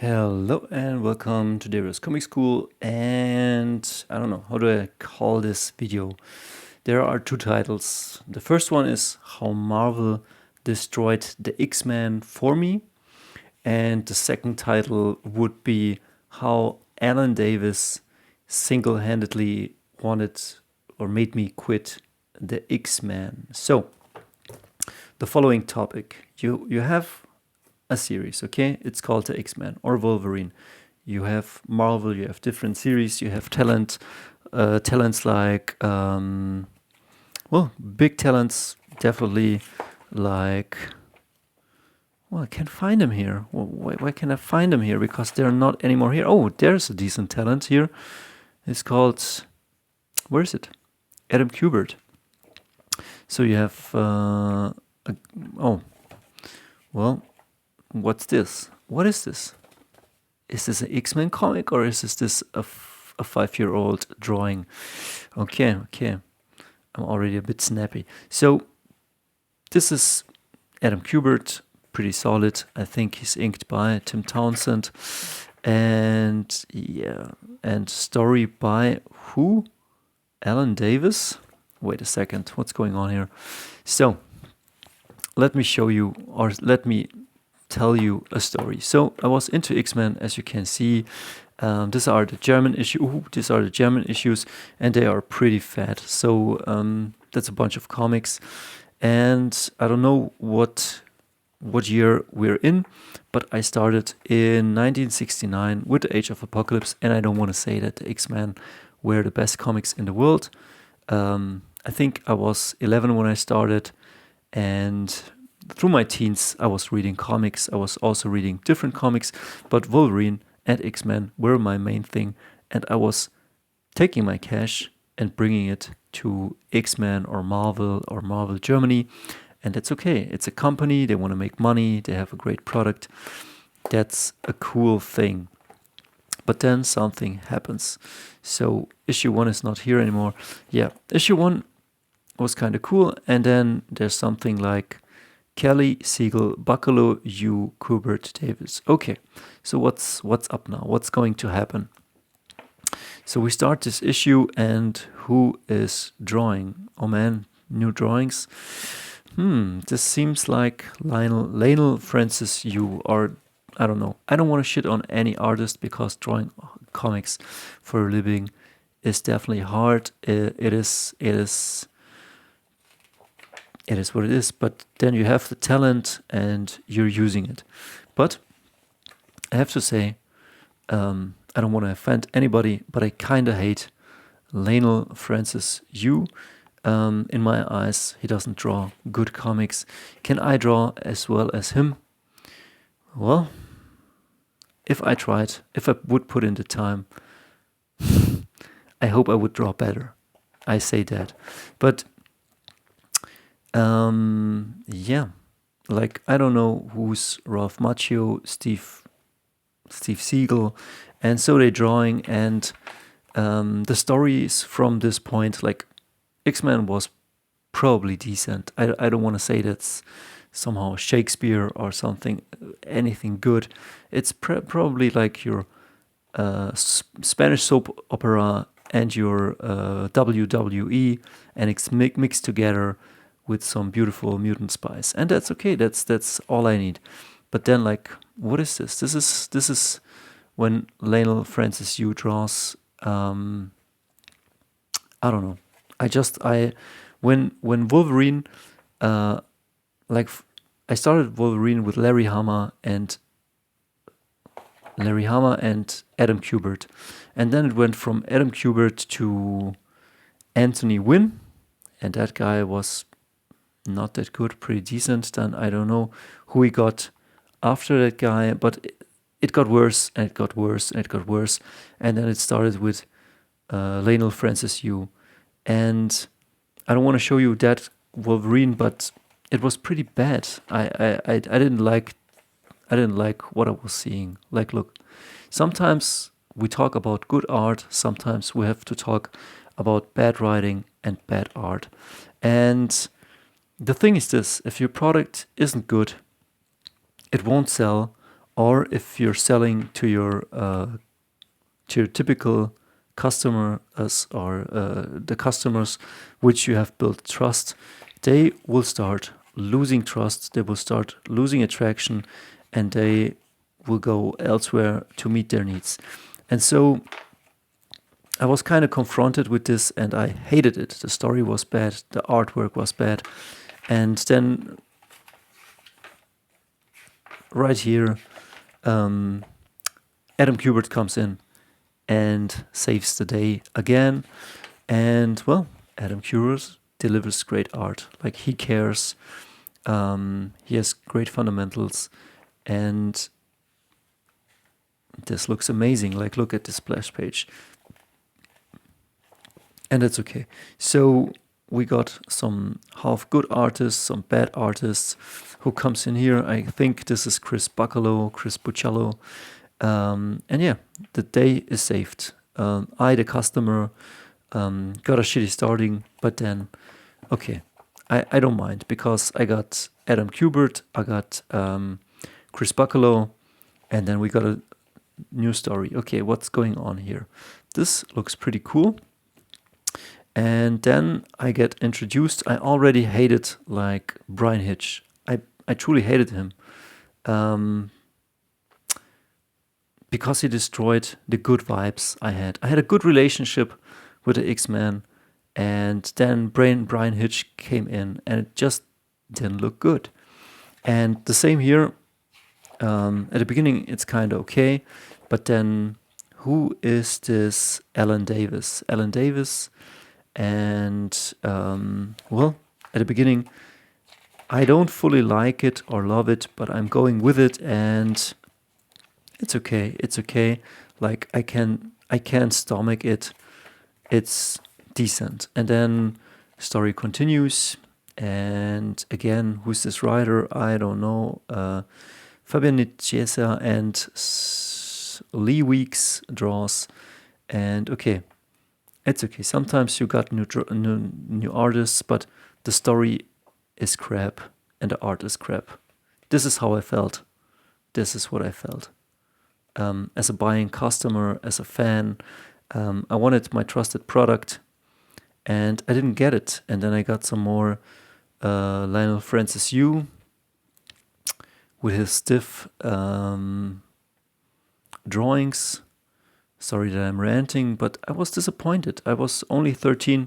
Hello and welcome to Dario's Comic School. And I don't know, how do I call this video? There are two titles. The first one is How Marvel Destroyed the X-Men for Me. And the second title would be How Alan Davis single-handedly wanted or made me quit the X-Men. So, the following topic. You have a series, okay? It's called the X-Men or Wolverine. You have Marvel, you have different series, you have talents like, big talents, definitely like, I can't find them here. Why can't I find them here? Because they're not anymore here. Oh, there's a decent talent here. It's called, where is it? Adam Kubert. So you have, what's this? What is this? Is this an X-Men comic or is this a 5-year-old drawing? Okay. I'm already a bit snappy. So this is Adam Kubert, pretty solid. I think he's inked by Tim Townsend. And story by who? Alan Davis? Wait a second, what's going on here? So let me show you, or let me tell you a story. So I was into X-Men, as you can see. These are the German issues, and they are pretty fat. So that's a bunch of comics, and I don't know what year we're in, but I started in 1969 with the Age of Apocalypse, and I don't want to say that the X-Men were the best comics in the world. I think I was 11 when I started, and through my teens, I was reading comics. I was also reading different comics, but Wolverine and X-Men were my main thing. And I was taking my cash and bringing it to X-Men or Marvel Germany. And that's okay. It's a company. They want to make money. They have a great product. That's a cool thing. But then something happens. So issue 1 is not here anymore. Yeah, issue 1 was kind of cool. And then there's something like Kelly, Siegel, Bachalo, you, Kubert, Davis. Okay, so what's up now? What's going to happen? So we start this issue, and who is drawing? Oh man, new drawings. This seems like Leinil, Francis, you, or I don't know. I don't want to shit on any artist because drawing comics for a living is definitely hard. It is what it is, but then you have the talent and you're using it. But I have to say, I don't want to offend anybody, but I kind of hate Leinil Francis Yu. In my eyes, he doesn't draw good comics. Can I draw as well as him? Well, if I tried, if I would put in the time, I hope I would draw better. I say that. But like I don't know who's Ralph Macchio, Steve Siegel, and so they're drawing, and the stories from this point, like X-Men was probably decent. I don't want to say that's somehow Shakespeare or something, anything good. It's probably like your Spanish soap opera and your WWE, and it's mixed together with some beautiful mutant spice, and that's okay. That's all I need. But then, like, what is this? This is when Leinil Francis Yu draws. I don't know. When Wolverine, like I started Wolverine with Larry Hama and Adam Kubert, and then it went from Adam Kubert to Anthony Wynn, and that guy was not that good, pretty decent. Then I don't know who we got after that guy, but it got worse and it got worse and it got worse, and then it started with Leinil Francis Yu, and I don't want to show you that Wolverine, but it was pretty bad. I didn't like what I was seeing. Like, look, sometimes we talk about good art, sometimes we have to talk about bad writing and bad art, and the thing is this: if your product isn't good, it won't sell, or if you're selling to your typical customers or the customers which you have built trust, they will start losing trust, they will start losing attraction, and they will go elsewhere to meet their needs. And so I was kind of confronted with this, and I hated it. The story was bad, the artwork was bad, and then right here, Adam Kubert comes in and saves the day again. And well, Adam Kubert delivers great art. Like, he cares. He has great fundamentals, and this looks amazing. Like, look at this splash page. And that's okay. So we got some half good artists, some bad artists. Who comes in here? I think this is Bachalo. And yeah, the day is saved. I, the customer, got a shitty starting, but then, okay, I don't mind, because I got Adam Kubert, I got Chris Bachalo, and then we got a new story. Okay, what's going on here? This looks pretty cool. And then I get introduced. I already hated, like, Brian Hitch. I truly hated him. Because he destroyed the good vibes I had. I had a good relationship with the X-Men, and then Brian Hitch came in, and it just didn't look good. And the same here. At the beginning, it's kind of okay, but then, who is this Alan Davis? Alan Davis, and well, at the beginning, I don't fully like it or love it, but I'm going with it, and it's okay. It's okay. Like, I can stomach it. It's decent. And then story continues, and again, who's this writer? I don't know. Fabian Nicieza and Lee Weeks draws, and okay, it's okay. Sometimes you got new artists, but the story is crap and the art is crap. This is how I felt. This is what I felt. As a buying customer, as a fan, I wanted my trusted product, and I didn't get it. And then I got some more Lionel Francis Yu with his stiff drawings. Sorry that I'm ranting, but I was disappointed. I was only 13,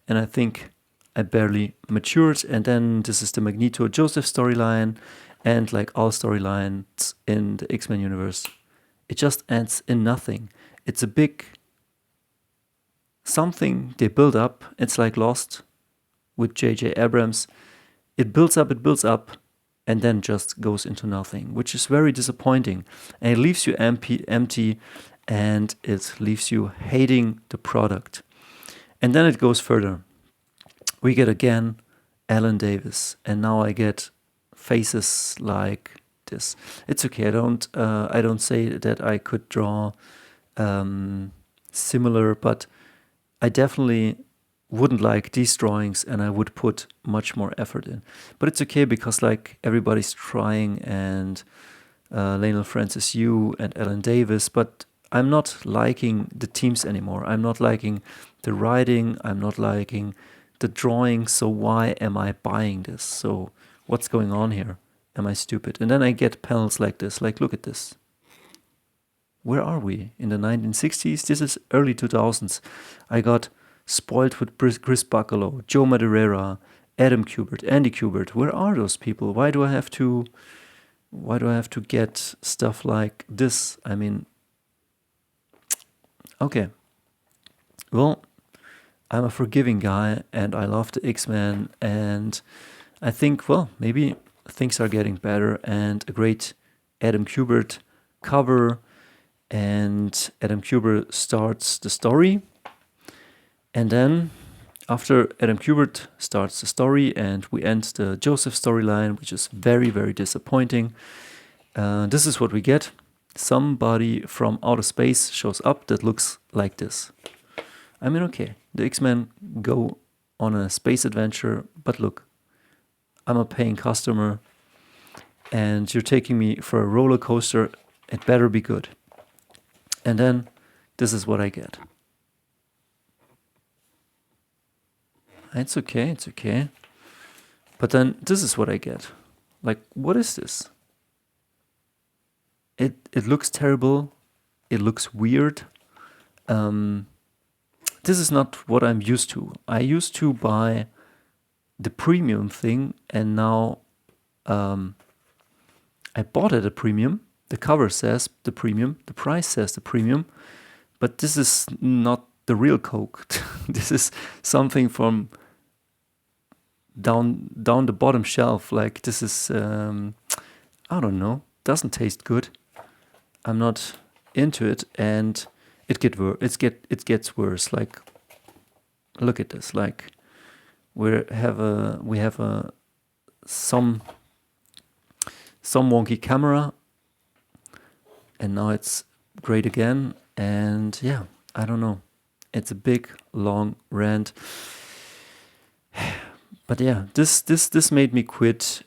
and I think I barely matured. And then this is the Magneto Joseph storyline, and like all storylines in the X-Men universe, it just ends in nothing. It's a big something they build up. It's like Lost with J.J. Abrams. It builds up, and then just goes into nothing, which is very disappointing. And it leaves you empty, and it leaves you hating the product. And then it goes further. We get again Alan Davis, and now I get faces like this. It's okay. I don't say that I could draw similar, but I definitely wouldn't like these drawings, and I would put much more effort in. But it's okay, because like everybody's trying, and Leinil Francis Yu and Alan Davis, but I'm not liking the teams anymore. I'm not liking the writing. I'm not liking the drawing. So why am I buying this? So what's going on here? Am I stupid? And then I get panels like this. Like, look at this. Where are we? In the 1960s? This is early 2000s. I got spoiled with Chris Bachalo, Joe Madureira, Adam Kubert, Andy Kubert. Where are those people? Why do I have to get stuff like this? I mean, okay. Well, I'm a forgiving guy, and I love the X-Men, and I think, well, maybe things are getting better, and a great Adam Kubert cover, and Adam Kubert starts the story. And then, after Adam Kubert starts the story, and we end the Joseph storyline, which is very, very disappointing, this is what we get. Somebody from outer space shows up that looks like this. I mean, okay, the X-Men go on a space adventure, but look, I'm a paying customer, and you're taking me for a roller coaster. It better be good. And then this is what I get. It's okay, it's okay. But then this is what I get. Like, what is this? It looks terrible. It looks weird. This is not what I'm used to. I used to buy the premium thing, and now I bought it at a premium. The cover says the premium, the price says the premium, but this is not the real Coke. This is something from down the bottom shelf. Like, this is I don't know, doesn't taste good. I'm not into it, and it gets worse. Like, look at this. Like, we have a some wonky camera, and now it's great again. And yeah, I don't know. It's a big long rant. But yeah, this made me quit.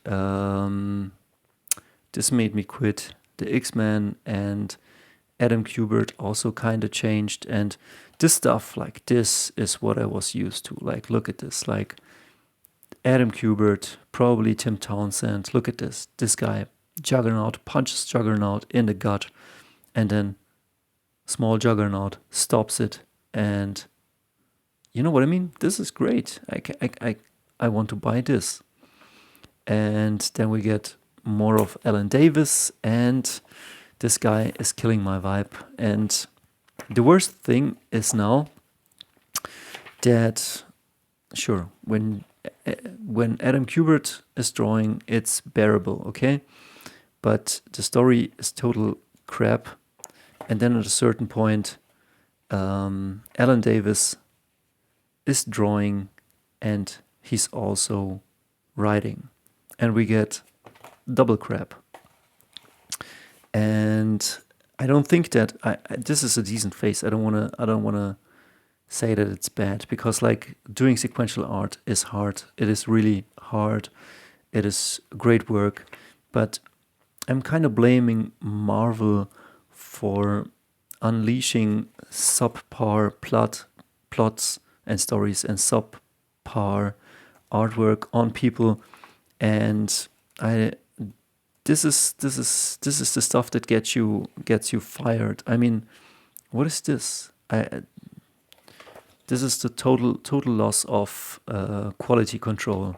This made me quit the X-Men, and Adam Kubert also kind of changed. And this stuff, like, this is what I was used to. Like, look at this. Like, Adam Kubert, probably Tim Townsend. Look at this. This guy, Juggernaut, punches Juggernaut in the gut, and then small Juggernaut stops it. And you know what I mean? This is great. I want to buy this. And then we get more of Alan Davis, and this guy is killing my vibe. And the worst thing is now that, sure, when Adam Kubert is drawing, it's bearable, okay? But the story is total crap. And then at a certain point, Alan Davis is drawing, and he's also writing, and we get double crap. And I don't think that this is a decent phase. I don't wanna say that it's bad, because like, doing sequential art is hard. It is really hard. It is great work, but I'm kind of blaming Marvel for unleashing subpar plots and stories and subpar artwork on people. And this is the stuff that gets you fired. I mean, what is this? This is the total loss of quality control.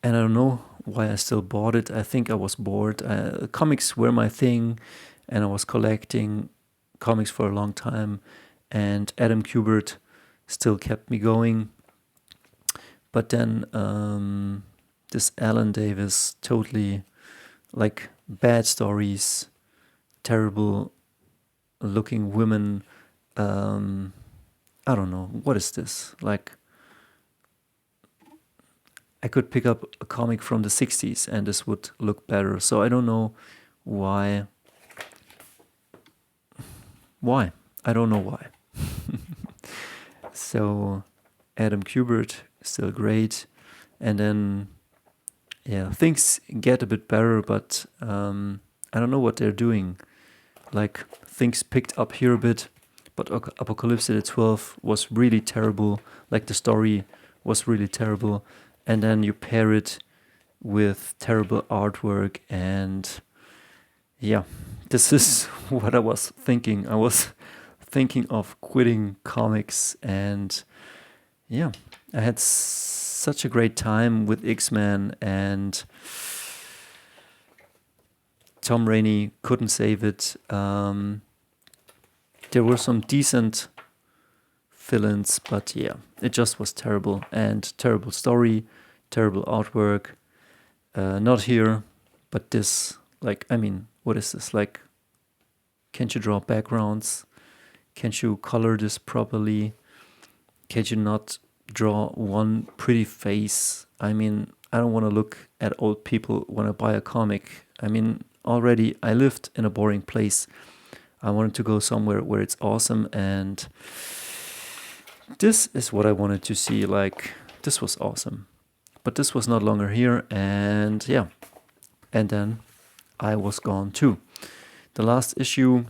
And I don't know why I still bought it. I think I was bored. Comics were my thing, and I was collecting comics for a long time, and Adam Kubert still kept me going. But then this Alan Davis, totally, like, bad stories, terrible looking women. I don't know, what is this? Like, I could pick up a comic from the 60s and this would look better. So I don't know why. I don't know why. So Adam Kubert, still great. And then, yeah, things get a bit better, but I don't know what they're doing. Like, things picked up here a bit, but Apocalypse at 12 was really terrible. Like, the story was really terrible. And then you pair it with terrible artwork, and yeah, this is what I was thinking. I was thinking of quitting comics, and yeah, I had such a great time with X-Men, and Tom Rainey couldn't save it. There were some decent villains, but yeah, it just was terrible, and terrible story, terrible artwork. Not here, but this, like, I mean, what is this? Like, can't you draw backgrounds? Can't you color this properly? Can't you not draw one pretty face? I mean, I don't want to look at old people when I buy a comic. I mean, already I lived in a boring place. I wanted to go somewhere where it's awesome, and this is what I wanted to see. Like, this was awesome, but this was not longer here. And yeah, and then I was gone too. The last issue,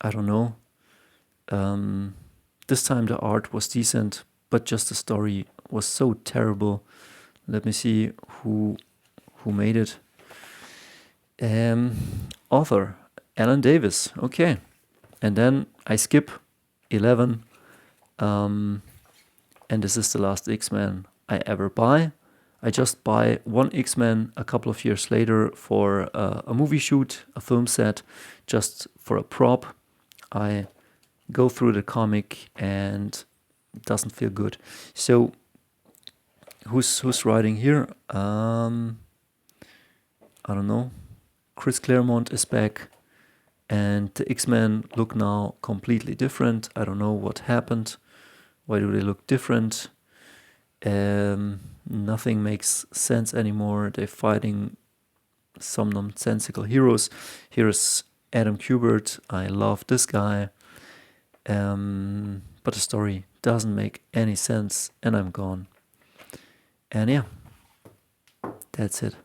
I don't know. This time the art was decent, but just the story was so terrible. Let me see who made it. Author Alan Davis. Okay, and then I skip 11, and this is the last X-Men I ever buy. I just buy one X-Men a couple of years later for a movie shoot, a film set, just for a prop. I go through the comic and it doesn't feel good. So who's writing here? I don't know. Chris Claremont is back, and the X-Men look now completely different. I don't know what happened. Why do they look different? Nothing makes sense anymore. They're fighting some nonsensical heroes. Here's Adam Kubert. I love this guy. But the story doesn't make any sense, and I'm gone. And yeah, that's it.